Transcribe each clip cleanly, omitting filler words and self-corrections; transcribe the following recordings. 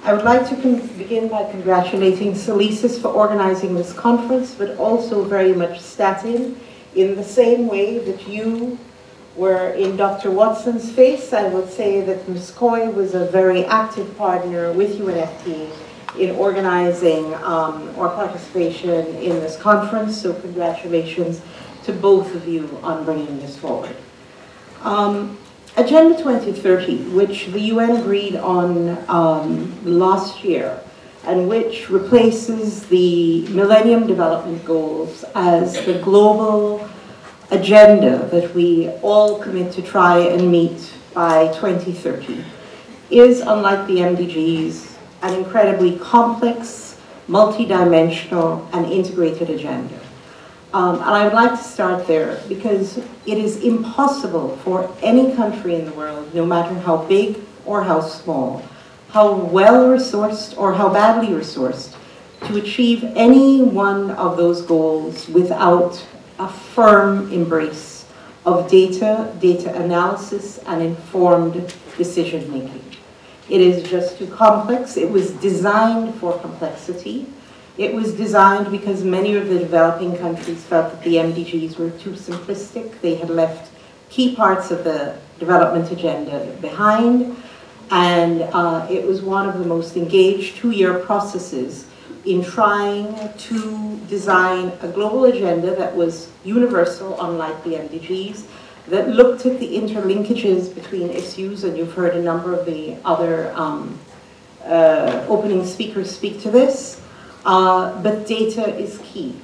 I would like to begin by congratulating Salisis for organizing this conference, but also very much Statin in the same way that you were in Dr. Watson's face. I would say that Ms. Coy was a very active partner with UNFPA in organizing our participation in this conference, so congratulations to both of you on bringing this forward. Agenda 2030, which the UN agreed on last year, and which replaces the Millennium Development Goals as the global agenda that we all commit to try and meet by 2030, is, unlike the MDGs, an incredibly complex, multidimensional, and integrated agenda. And I would like to start there because it is impossible for any country in the world, no matter how big or how small, how well-resourced or how badly resourced, to achieve any one of those goals without a firm embrace of data analysis, and informed decision-making. It is just too complex. It was designed for complexity. It was designed because many of the developing countries felt that the MDGs were too simplistic. They had left key parts of the development agenda behind, and it was one of the most engaged two-year processes in trying to design a global agenda that was universal, unlike the MDGs, that looked at the interlinkages between issues, and you've heard a number of the other opening speakers speak to this, but data is key.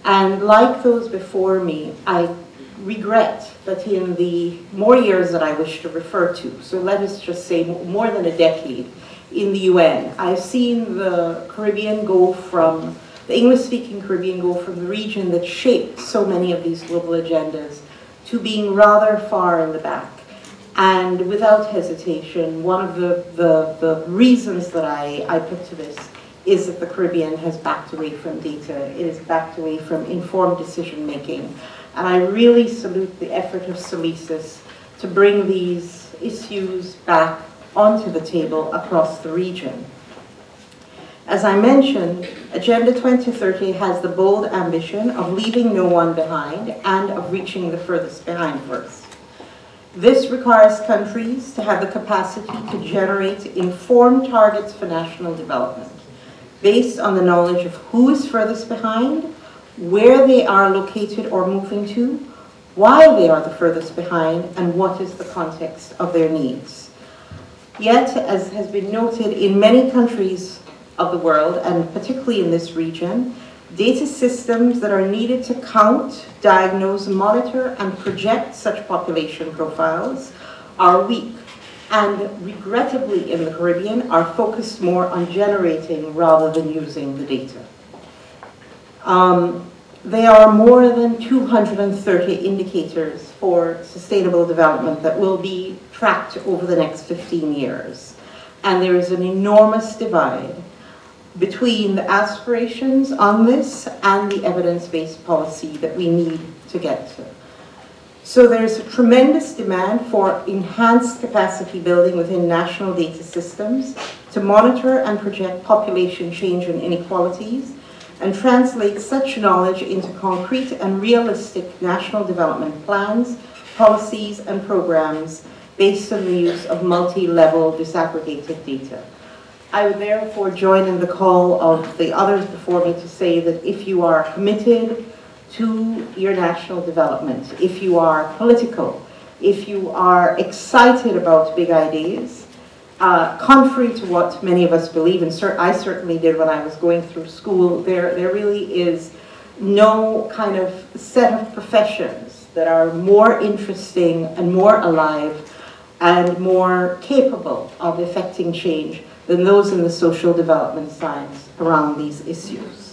And like those before me, I regret that in the more years that I wish to refer to, so let us just say more than a decade, in the UN, I've seen the Caribbean go from, the English-speaking Caribbean go from the region that shaped so many of these global agendas to being rather far in the back. And without hesitation, one of the reasons that I put to this is that the Caribbean has backed away from data. It has backed away from informed decision-making. And I really salute the effort of Salisis to bring these issues back onto the table across the region. As I mentioned, Agenda 2030 has the bold ambition of leaving no one behind and of reaching the furthest behind first. This requires countries to have the capacity to generate informed targets for national development based on the knowledge of who is furthest behind, where they are located or moving to, why they are the furthest behind, and what is the context of their needs. Yet, as has been noted, in many countries of the world, and particularly in this region, data systems that are needed to count, diagnose, monitor, and project such population profiles are weak, and regrettably in the Caribbean are focused more on generating rather than using the data. There are more than 230 indicators for sustainable development that will be tracked over the next 15 years. And there is an enormous divide between the aspirations on this and the evidence-based policy that we need to get to. So there's a tremendous demand for enhanced capacity building within national data systems to monitor and project population change and inequalities, and translate such knowledge into concrete and realistic national development plans, policies, and programs based on the use of multi-level disaggregated data. I would therefore join in the call of the others before me to say that if you are committed to your national development, if you are political, if you are excited about big ideas, contrary to what many of us believe, and I certainly did when I was going through school, there really is no kind of set of professions that are more interesting and more alive and more capable of effecting change than those in the social development science around these issues.